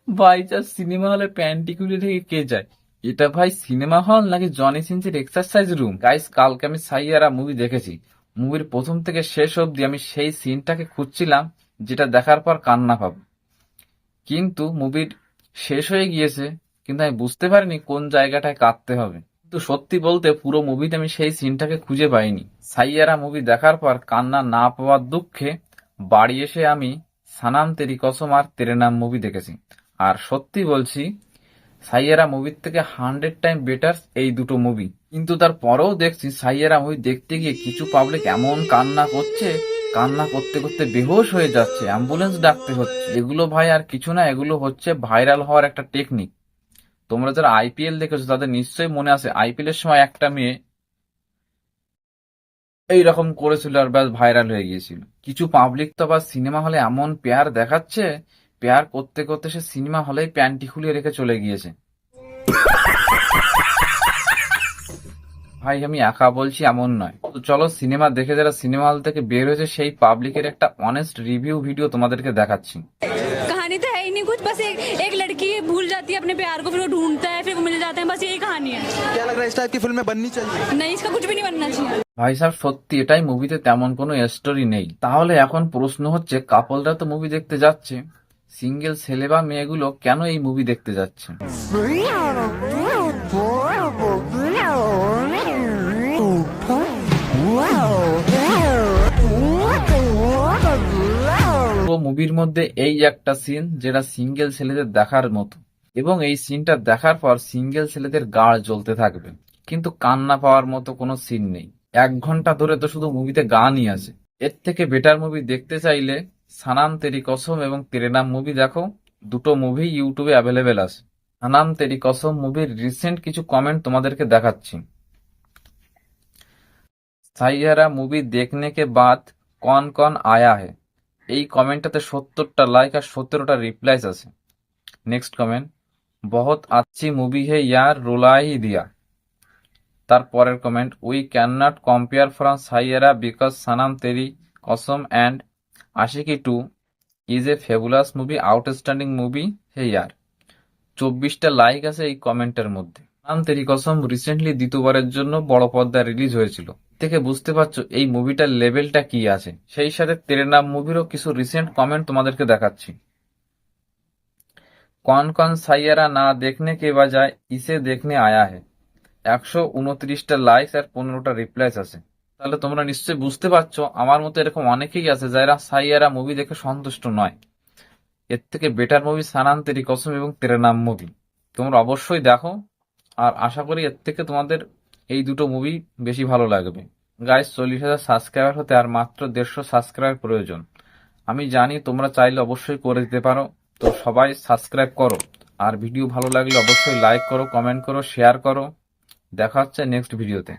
ভাই যা সিনেমা হলে প্যান্টি খুলে থেকে কে যায়? এটা ভাই সিনেমা হল নাকি জনি সিনসের এক্সারসাইজ রুম? গাইস, কালকে আমি সাইয়ারা মুভি দেখেছি। মুভির প্রথম থেকে শেষ অবধি আমি সেই সিনটাকে খুঁজছিলাম যেটা দেখার পর কান্না পাবো। কিন্তু মুভির শেষ হয়ে গিয়েছে, কিন্তু আমি বুঝতে পারিনি কোন জায়গাটায় কাঁদতে হবে। কিন্তু সত্যি বলতে পুরো মুভিতে আমি সেই সিনটাকে খুঁজে পাইনি। সাইয়ারা মুভি দেখার পর কান্না না পাওয়ার দুঃখে বাড়ি এসে আমি সানাম তেরি কসম আর তেরে নাম মুভি দেখেছি। আর সত্যি বলছি, সাইয়ারা মুভির থেকে 100 টাইম বেটার এই দুটো মুভি। কিন্তু তারপরেও দেখছি সাইয়ারা মুভি দেখতে গিয়ে কিছু পাবলিক এমন কান্না করছে, কান্না করতে করতে বেহোশ হয়ে যাচ্ছে, অ্যাম্বুলেন্স ডাকতে হচ্ছে। এগুলো ভাই আর কিছু না, এগুলো হচ্ছে ভাইরাল হওয়ার একটা টেকনিক। তোমরা যারা আইপিএল দেখেছো তাদের নিশ্চয়ই মনে আছে, আইপিএল এর সময় একটা মেয়ে এইরকম করেছিল আর ব্যাস ভাইরাল হয়ে গিয়েছিল। কিছু পাবলিক তো আবার সিনেমা হলে এমন পেয়ার দেখাচ্ছে, পেয়ার করতে করতে সে সিনেমা হলেই প্যান্টি খুলিয়ে রেখে চলে গিয়েছে। ভাই আমি একা বলছি এমন নয়। তো চলো সিনেমা দেখে যারা সিনেমা হল থেকে বের হয়েছে সেই পাবলিকের একটা অনেস্ট রিভিউ ভিডিও তোমাদেরকে দেখাচ্ছি। कहानी तो है ही नहीं कुछ, बस एक लड़की भूल जाती है अपने प्यार को, फिर वो ढूंढता है, फिर वो मिल जाते हैं, बस यही कहानी है। क्या लग रहा है इस टाइप की फिल्में बननी चाहिए? नहीं, इसका कुछ भी नहीं बनना चाहिए। ভাই সাহেব সত্যি এটাই, মুভিতে তেমন কোনো স্টোরি নেই। তাহলে এখন প্রশ্ন হচ্ছে, কাপলরা তো মুভি দেখতে যাচ্ছে, সিঙ্গেল ছেলে বা মেয়েগুলো কেন এই মুভি দেখতে যাচ্ছে? পুরো মুভির মধ্যে এই একটা সিন যেটা সিঙ্গেল ছেলেদের দেখার মতো, এবং এই সিনটা দেখার পর সিঙ্গেল ছেলেদের গাড় জ্বলতে থাকবে। কিন্তু কান্না পাওয়ার মতো কোনো সিন নেই। 1 ঘন্টা ধরে তো শুধু মুভিতে গানই আছে। এর থেকে বেটার মুভি দেখতে চাইলে সানাম তেরি কসম এবং তেরে নাম মুভি দেখো। দুটো মুভি ইউটিউবে অ্যাভেলেবেল আছে। সানাম তেরি কসম মুভির রিসেন্ট কিছু কমেন্ট তোমাদেরকে দেখাচ্ছি। সাইয়ারা মুভি দেখনে কে বাদ কন কন আয়া হে, এই কমেন্টটাতে 70টা লাইক আর 17টা রিপ্লাইস আছে। নেক্সট কমেন্ট, বহুত আচ্ছি মুভি হে ইয়ার, রোলাই দিয়া। তারপরের comment, we can not compare from Saiyaara because Sanam Teri Kasam and Aashiqui 2 is a fabulous movie, outstanding movie হে ইয়ার। 24টা লাইক আছে এই কমেন্টের মধ্যে। সানাম তেরি কসম রিসেন্টলি দ্বিতীয়বারের জন্য বড় পর্দায় রিলিজ হয়েছিল, থেকে বুঝতে পারছো এই মুভিটার লেভেলটা কি আছে। সেই সাথে তেরে নাম মুভিরও কিছু রিসেন্ট কমেন্ট তোমাদেরকে দেখাচ্ছি। कौन कौन साइयारा ना देखने के बजाय इसे देखने आया है, 129টা লাইকস আর 15টা রিপ্লাইস আছে। তাহলে তোমরা নিশ্চয়ই বুঝতে পারছো আমার মতো এরকম অনেকেই আছে যারা সাইয়ারা মুভি দেখে সন্তুষ্ট নয়। এর থেকে বেটার মুভি সানাম তেরি কসম এবং তেরে নাম মুভি, তোমরা অবশ্যই দেখো। আর আশা করি এর থেকে তোমাদের এই দুটো মুভি বেশি ভালো লাগবে। গাইস, 40,000 সাবস্ক্রাইবার হতে আর মাত্র 150 সাবস্ক্রাইবার প্রয়োজন। আমি জানি তোমরা চাইলে অবশ্যই করে দিতে পারো। তো সবাই সাবস্ক্রাইব করো, আর ভিডিও ভালো লাগলে অবশ্যই লাইক করো, কমেন্ট করো, শেয়ার করো। দেখা হচ্ছে নেক্সট ভিডিওতে।